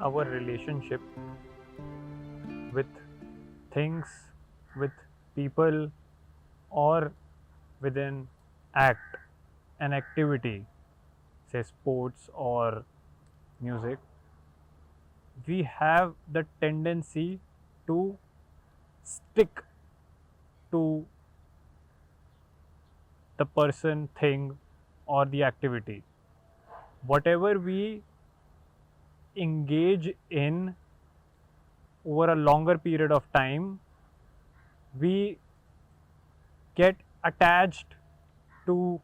our relationship with things, with people, or with an act, an activity, say sports or music, we have the tendency to stick to the person, thing, or the activity. Whatever we engage in over a longer period of time, we get attached to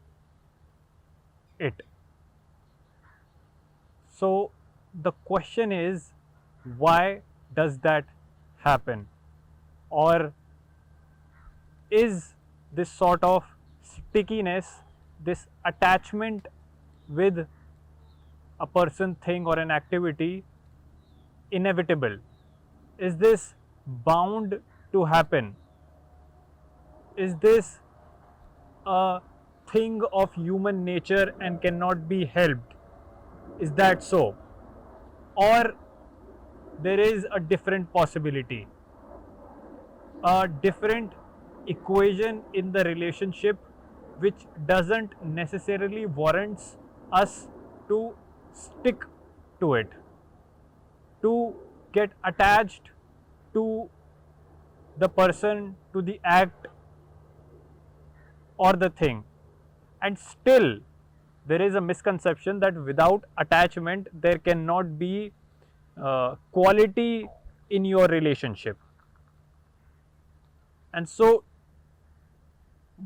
it. So the question is, why does that happen? Or is this sort of stickiness, this attachment with a person, thing, or an activity inevitable? Is this bound to happen? Is this a thing of human nature and cannot be helped? Is that so? Or there is a different possibility, a different equation in the relationship which doesn't necessarily warrants us to stick to it, to get attached to the person, to the act or the thing. And still there is a misconception that without attachment there cannot be quality in your relationship. And so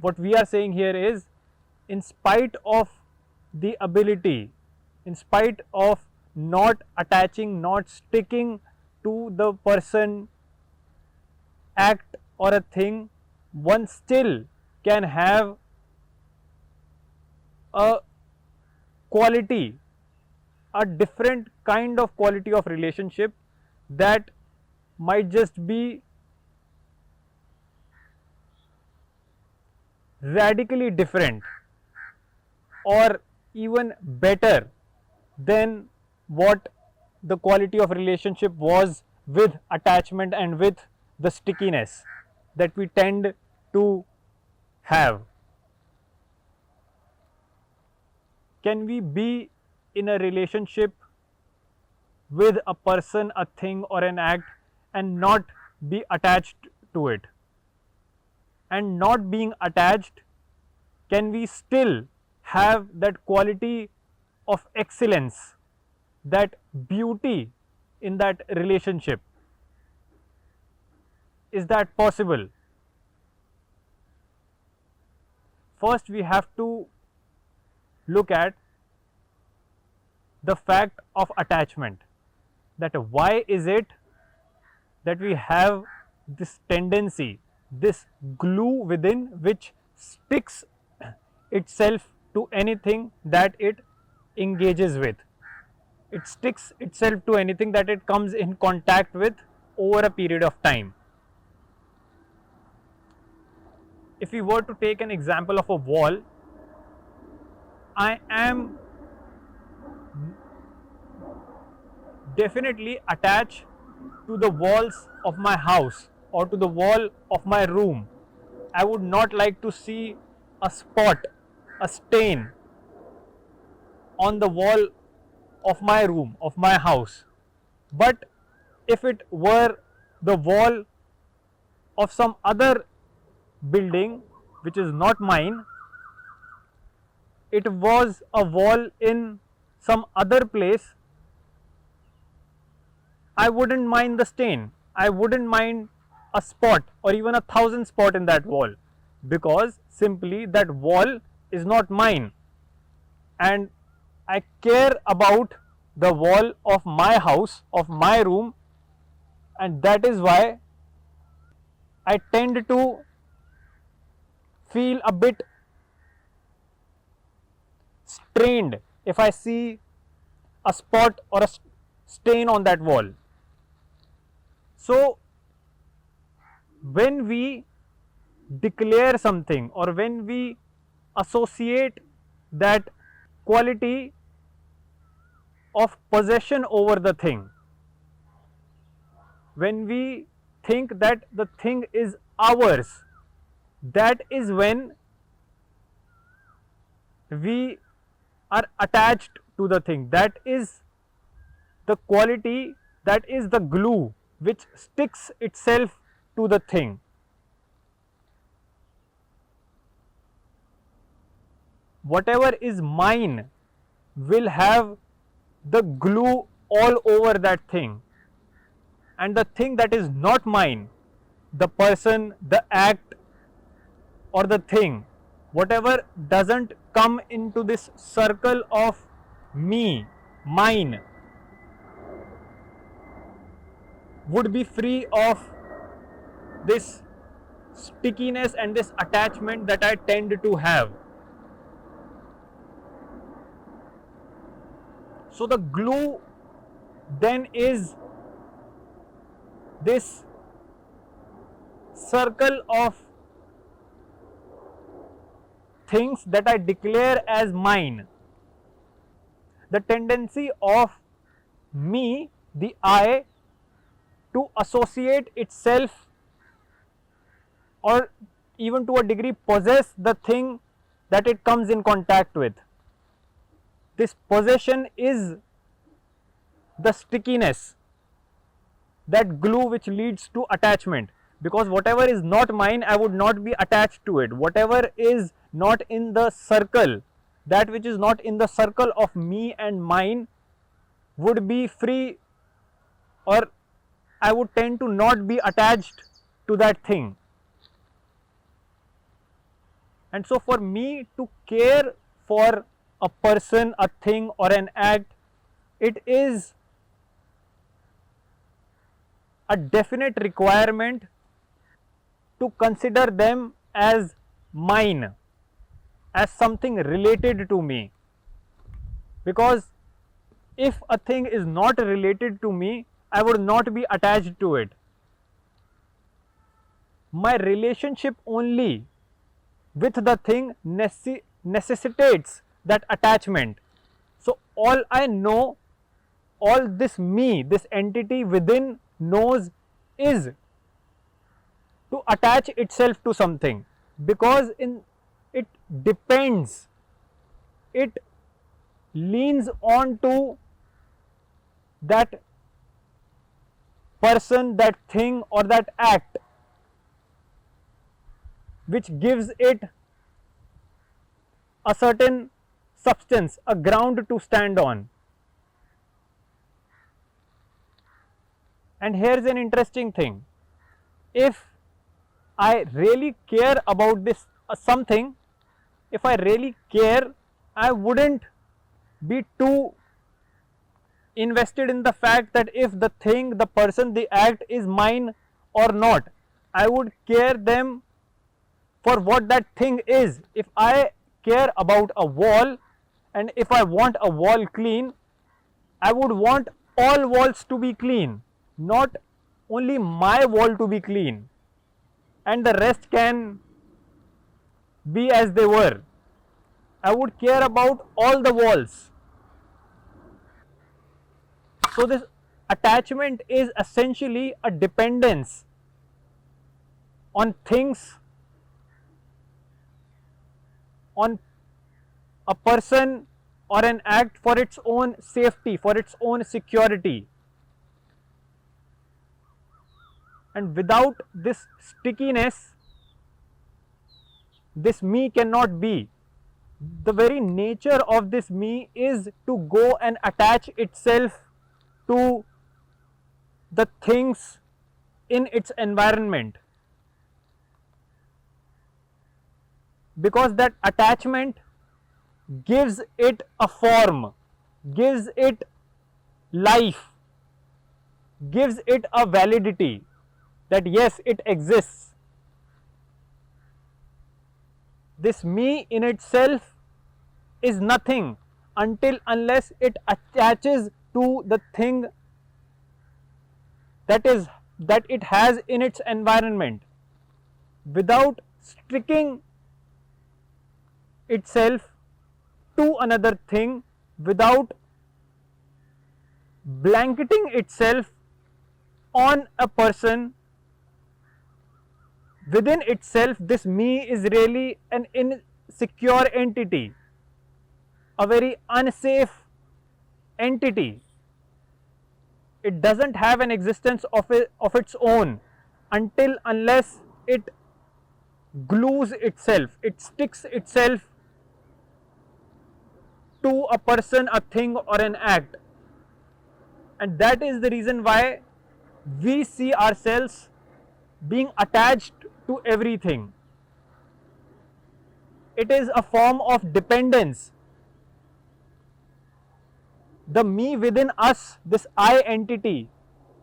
what we are saying here is, in spite of the ability, in spite of not attaching, not sticking to the person, act, or a thing, one still can have a quality, a different kind of quality of relationship that might just be radically different or even better than what the quality of relationship was with attachment and with the stickiness that we tend to have. Can we be in a relationship with a person, a thing, or an act and not be attached to it? And not being attached, can we still have that quality of excellence, that beauty in that relationship? Is that possible? First, we have to look at the fact of attachment, that why is it that we have this tendency, this glue within which sticks itself to anything that it engages with. It sticks itself to anything that it comes in contact with over a period of time. If we were to take an example of a wall, I am definitely attached to the walls of my house or to the wall of my room. I would not like to see a spot, a stain on the wall of my room, of my house. But if it were the wall of some other building which is not mine, it was a wall in some other place, I wouldn't mind the stain. I wouldn't mind a spot or even 1,000 spot in that wall, because simply that wall is not mine and I care about the wall of my house, of my room, and that is why I tend to feel a bit strained if I see a spot or a stain on that wall. So when we declare something or when we associate that quality of possession over the thing, when we think that the thing is ours, that is when we are attached to the thing. That is the quality, that is the glue which sticks itself to the thing. Whatever is mine will have the glue all over that thing, and the thing that is not mine, the person, the act, or the thing, whatever doesn't come into this circle of me, mine, would be free of this stickiness and this attachment that I tend to have. So the glue then is this circle of things that I declare as mine. The tendency of me, the I, to associate itself or even to a degree possess the thing that it comes in contact with. This possession is the stickiness, that glue which leads to attachment, because whatever is not mine, I would not be attached to it. Whatever is not in the circle, that which is not in the circle of me and mine, would be free, or I would tend to not be attached to that thing. And so for me to care for a person, a thing, or an act, it is a definite requirement to consider them as mine, as something related to me. Because if a thing is not related to me, I would not be attached to it. My relationship only with the thing necessitates that attachment. So all I know, all this me, this entity within knows is to attach itself to something, because it depends, it leans on to that person, that thing, or that act, which gives it a certain substance, a ground to stand on. And here's an interesting thing: if I really care about this something, if I really care, I wouldn't be too invested in the fact that if the thing, the person, the act is mine or not. I would care them for what that thing is. If I care about a wall, and if I want a wall clean, I would want all walls to be clean, not only my wall to be clean, and the rest can be as they were. I would care about all the walls. So this attachment is essentially a dependence on things, on a person or an act for its own safety, for its own security. And without this stickiness, this me cannot be. The very nature of this me is to go and attach itself to the things in its environment, because that attachment gives it a form, gives it life, gives it a validity, that yes, it exists. This me in itself is nothing unless it attaches to the thing that it has in its environment. Without sticking itself to another thing, without blanketing itself on a person, within itself this me is really an insecure entity, a very unsafe entity. It doesn't have an existence of its own until unless it glues itself, it sticks itself to a person, a thing, or an act. And that is the reason why we see ourselves being attached to everything. It is a form of dependence. The me within us, this I entity,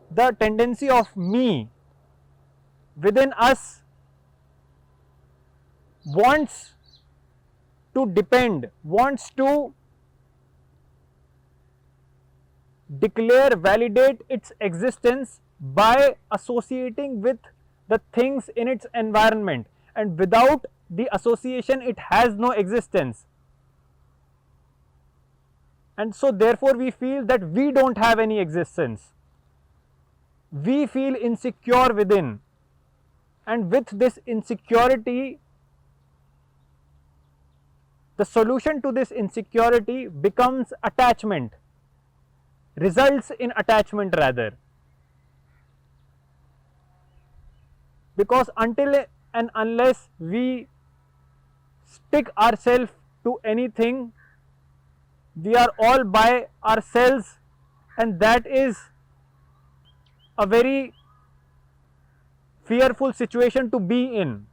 the tendency of me within us wants to depend, wants to declare, validate its existence by associating with the things in its environment, and without the association it has no existence. And so therefore we feel that we don't have any existence. We feel insecure within, and with this insecurity, the solution to this insecurity becomes attachment, results in attachment rather. Because until and unless we stick ourselves to anything, we are all by ourselves, and that is a very fearful situation to be in.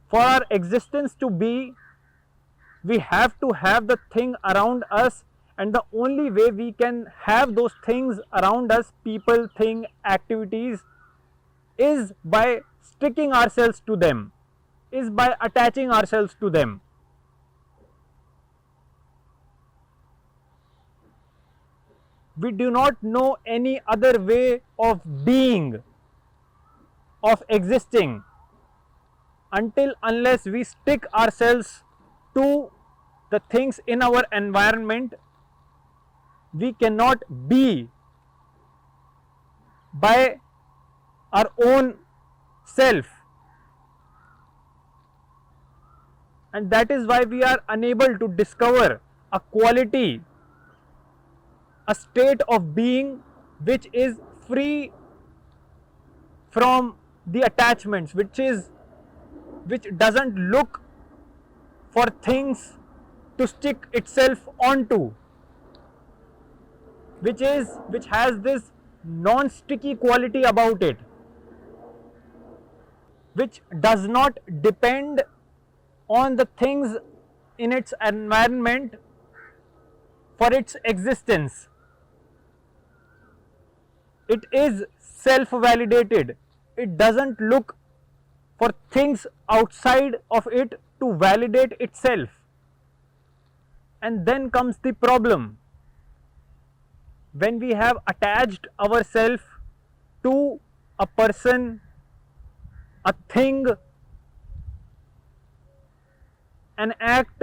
For our existence to be, we have to have the thing around us, and the only way we can have those things around us, people, thing, activities, is by sticking ourselves to them, is by attaching ourselves to them. We do not know any other way of being, of existing, until unless we stick ourselves to the things in our environment. We cannot be by our own self, and that is why we are unable to discover a quality, a state of being which is free from the attachments, which doesn't look for things to stick itself onto, which has this non-sticky quality about it, which does not depend on the things in its environment for its existence. It is self-validated. It doesn't look for things outside of it to validate itself. And then comes the problem. When we have attached ourselves to a person, a thing, an act,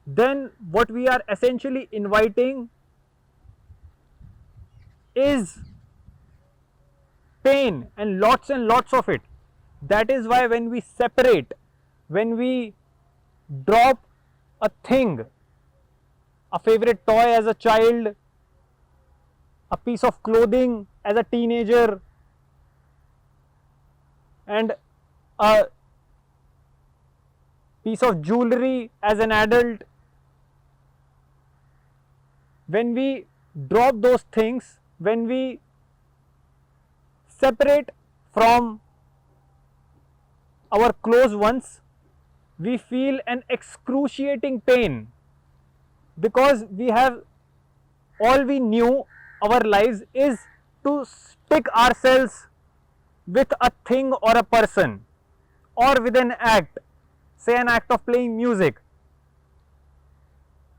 then what we are essentially inviting is pain, and lots of it. That is why when we separate, when we drop a thing, a favorite toy as a child, a piece of clothing as a teenager, and a piece of jewelry as an adult, when we drop those things, when we separate from our close ones, we feel an excruciating pain, because all we knew our lives is to stick ourselves with a thing or a person, or with an act, say an act of playing music.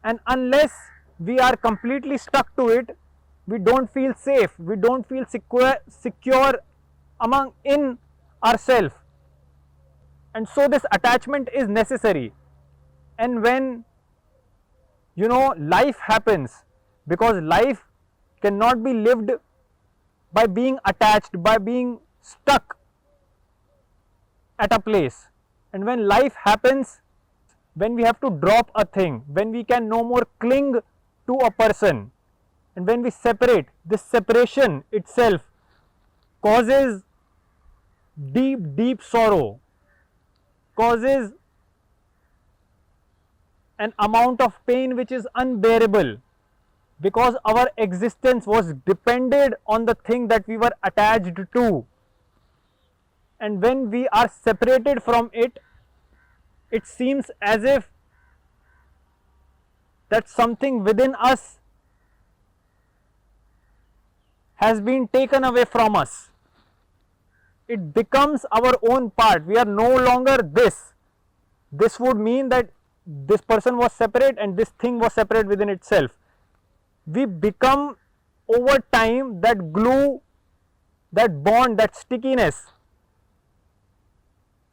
And unless we are completely stuck to it, we don't feel safe, we don't feel secure in ourselves. And so this attachment is necessary. And when life happens, because life cannot be lived by being attached, by being stuck at a place. And when life happens, when we have to drop a thing, when we can no more cling to a person, and when we separate, this separation itself causes deep, deep sorrow, causes an amount of pain which is unbearable, because our existence was depended on the thing that we were attached to. And when we are separated from it, it seems as if that something within us has been taken away from us. It becomes our own part. We are no longer this. This would mean that this person was separate and this thing was separate within itself. We become over time that glue, that bond, that stickiness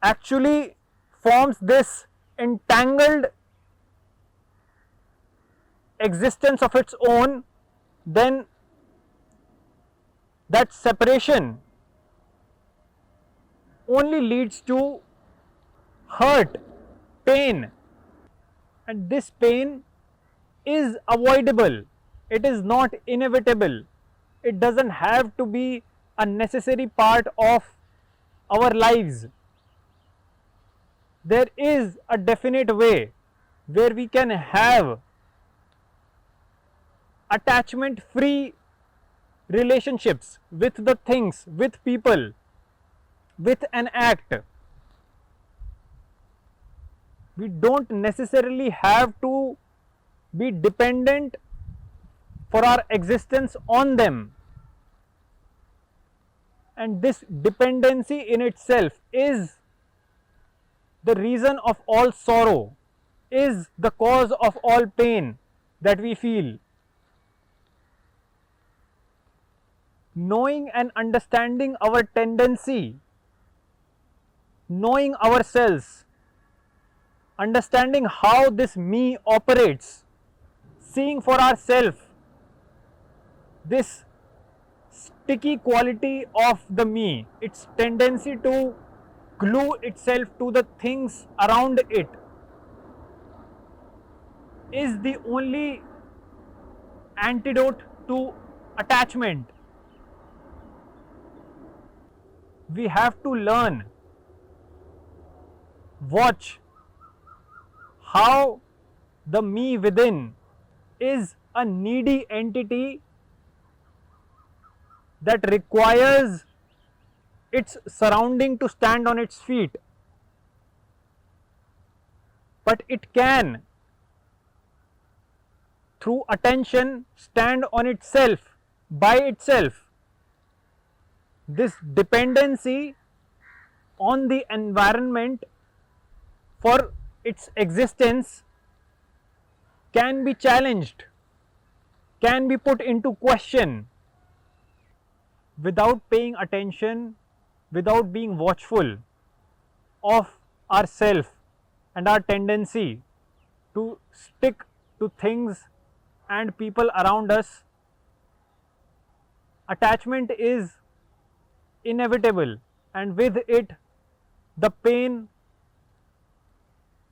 actually forms this entangled existence of its own. Then that separation only leads to hurt, pain, and this pain is avoidable. It is not inevitable. It doesn't have to be a necessary part of our lives. There is a definite way where we can have attachment free relationships with the things, with people, with an act. We don't necessarily have to be dependent for our existence on them. And this dependency in itself is the reason of all sorrow, is the cause of all pain that we feel. Knowing and understanding our tendency, knowing ourselves, understanding how this me operates, seeing for ourselves this sticky quality of the me, its tendency to glue itself to the things around it, is the only antidote to attachment. We have to learn, watch how the me within is a needy entity that requires its surrounding to stand on its feet, but it can, through attention, stand on itself, by itself. This dependency on the environment for its existence can be challenged, can be put into question. Without paying attention, without being watchful of ourself and our tendency to stick to things and people around us, attachment is inevitable, and with it the pain,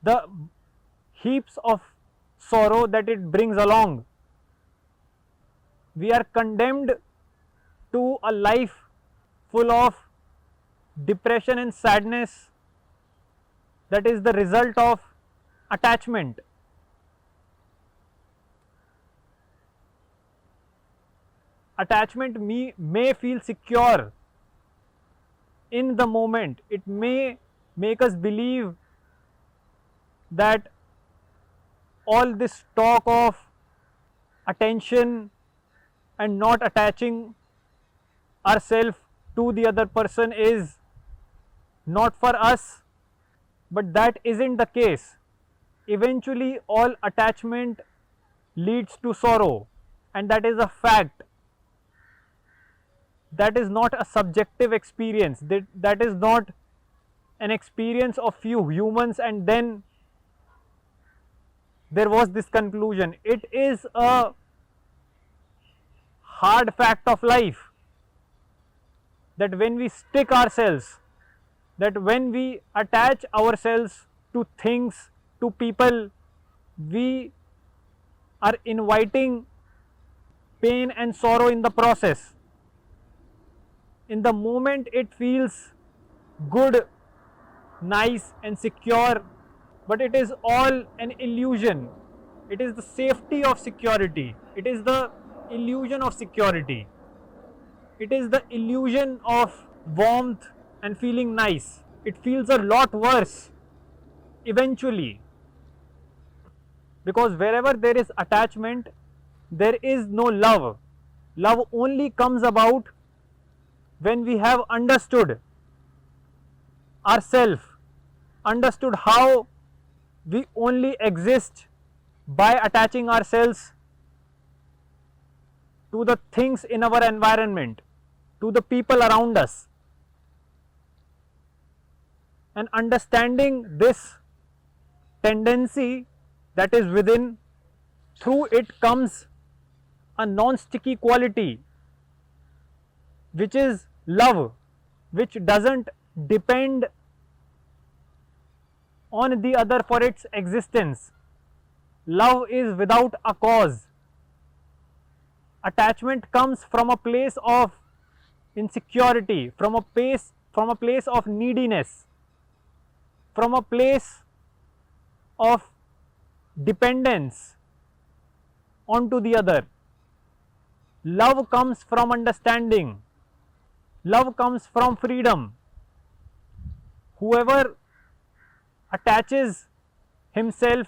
the heaps of sorrow that it brings along. We are condemned to a life full of depression and sadness that is the result of attachment. Attachment may feel secure in the moment. It may make us believe that all this talk of attention and not attaching ourselves to the other person is not for us, but that isn't the case. Eventually all attachment leads to sorrow, and that is a fact. That is not a subjective experience, that is not an experience of few humans and then there was this conclusion. It is a hard fact of life, that when we stick ourselves, that when we attach ourselves to things, to people, we are inviting pain and sorrow in the process. In the moment it feels good, nice and secure, but it is all an illusion. It is the safety of security. It is the illusion of security. It is the illusion of warmth and feeling nice. It feels a lot worse eventually, because wherever there is attachment, there is no love. Love only comes about when we have understood ourselves, understood how we only exist by attaching ourselves to the things in our environment, to the people around us. And understanding this tendency that is within, through it comes a non-sticky quality, which is love, which doesn't depend on the other for its existence. Love is without a cause. Attachment comes from a place of insecurity, from a place of neediness, from a place of dependence onto the other. Love comes from understanding. Love comes from freedom. Whoever attaches himself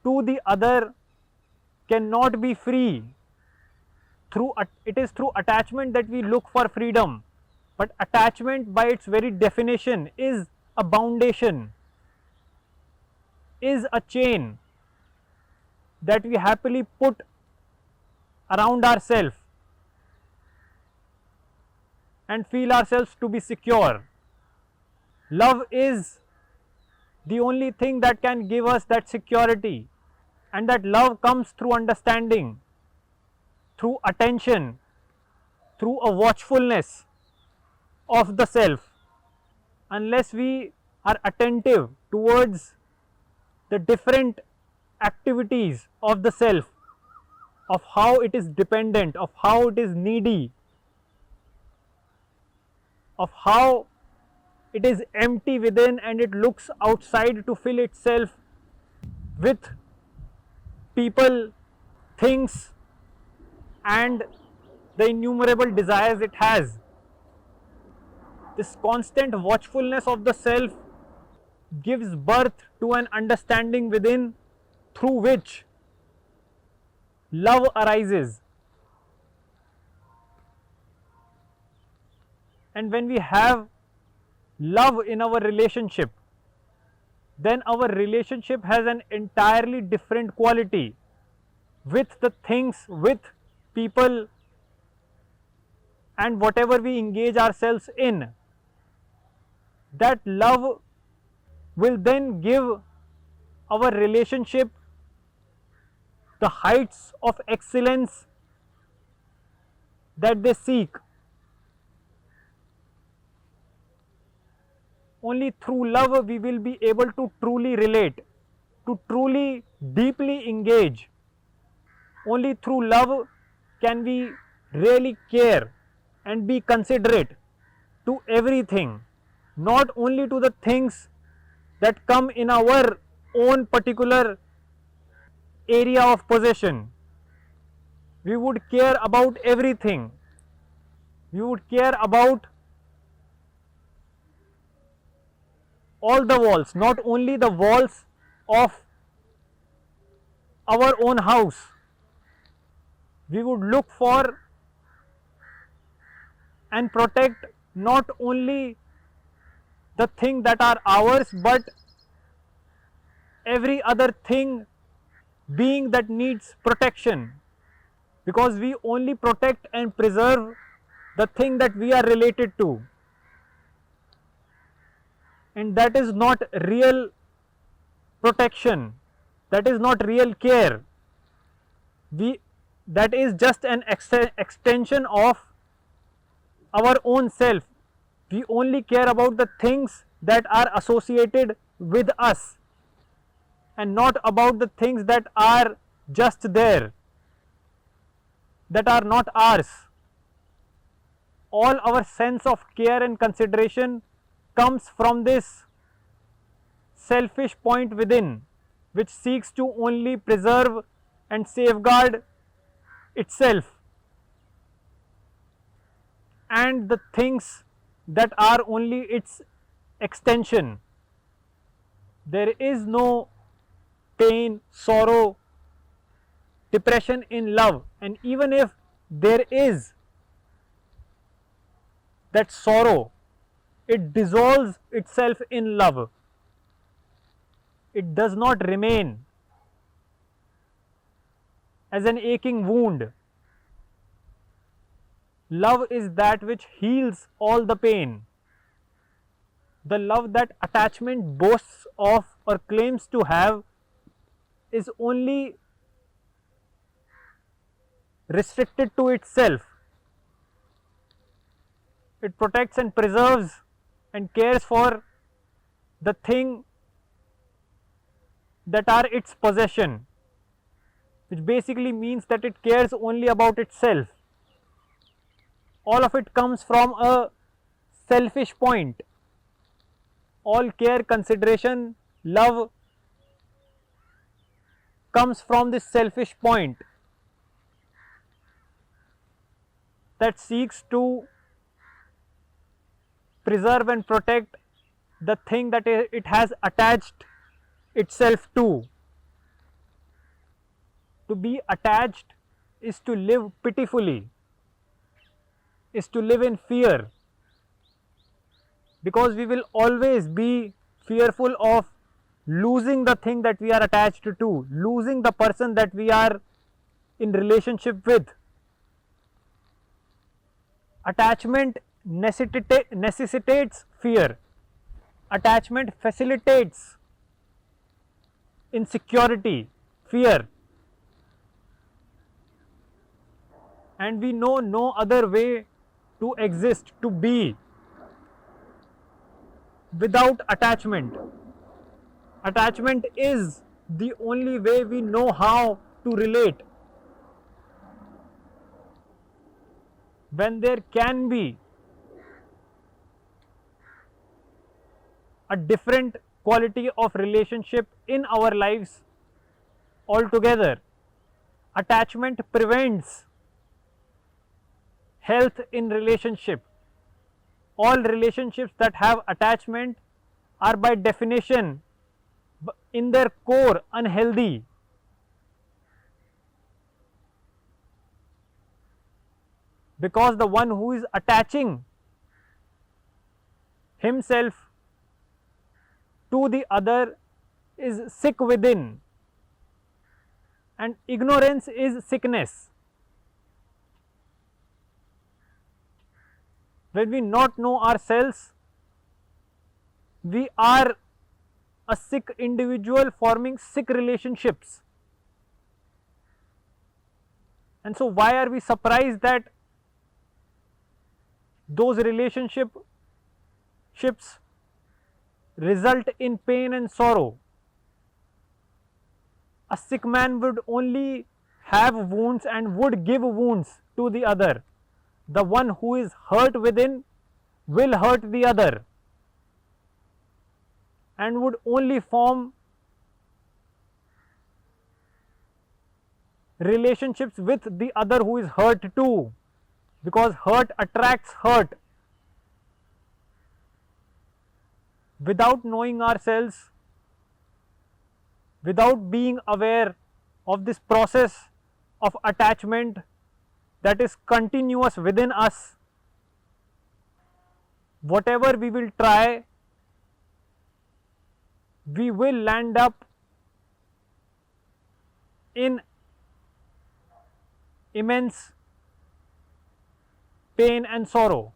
to the other cannot be free. It is through attachment that we look for freedom. But attachment by its very definition is a foundation, is a chain that we happily put around ourselves and feel ourselves to be secure. Love is the only thing that can give us that security, and that love comes through understanding, through attention, through a watchfulness of the self. Unless we are attentive towards the different activities of the self, of how it is dependent, of how it is needy, of how it is empty within and it looks outside to fill itself with people, things and the innumerable desires it has. This constant watchfulness of the self gives birth to an understanding within, through which love arises. And when we have love in our relationship, then our relationship has an entirely different quality with the things, with people and whatever we engage ourselves in. That love will then give our relationship the heights of excellence that they seek. Only through love we will be able to truly relate, to truly deeply engage. Only through love can we really care and be considerate to everything, not only to the things that come in our own particular area of possession. We would care about everything. We would care about all the walls, not only the walls of our own house. We would look for and protect not only the things that are ours, but every other thing, being that needs protection, because we only protect and preserve the thing that we are related to, and that is not real protection, that is not real care. that is just an extension of our own self. We only care about the things that are associated with us and not about the things that are just there, that are not ours. All our sense of care and consideration comes from this selfish point within, which seeks to only preserve and safeguard itself and the things that are only its extension. There is no pain, sorrow, depression in love, and even if there is that sorrow, it dissolves itself in love. It does not remain as an aching wound. Love is that which heals all the pain. The love that attachment boasts of or claims to have is only restricted to itself. It protects and preserves and cares for the thing that are its possession, which basically means that it cares only about itself. All of it comes from a selfish point. All care, consideration, love comes from this selfish point that seeks to preserve and protect the thing that it has attached itself to. To be attached is to live pitifully, is to live in fear, because we will always be fearful of losing the thing that we are attached to, losing the person that we are in relationship with. Attachment necessitates fear. Attachment facilitates insecurity, fear, and we know no other way to exist, to be without attachment. Attachment is the only way we know how to relate. When there can be a different quality of relationship in our lives altogether, attachment prevents health in relationship. All relationships that have attachment are by definition in their core unhealthy. Because the one who is attaching himself to the other is sick within, and ignorance is sickness. When we not know ourselves, we are a sick individual forming sick relationships. And so why are we surprised that those relationships result in pain and sorrow? A sick man would only have wounds and would give wounds to the other. The one who is hurt within will hurt the other and would only form relationships with the other who is hurt too, because hurt attracts hurt. Without knowing ourselves, without being aware of this process of attachment that is continuous within us, whatever we will try, we will land up in immense pain and sorrow.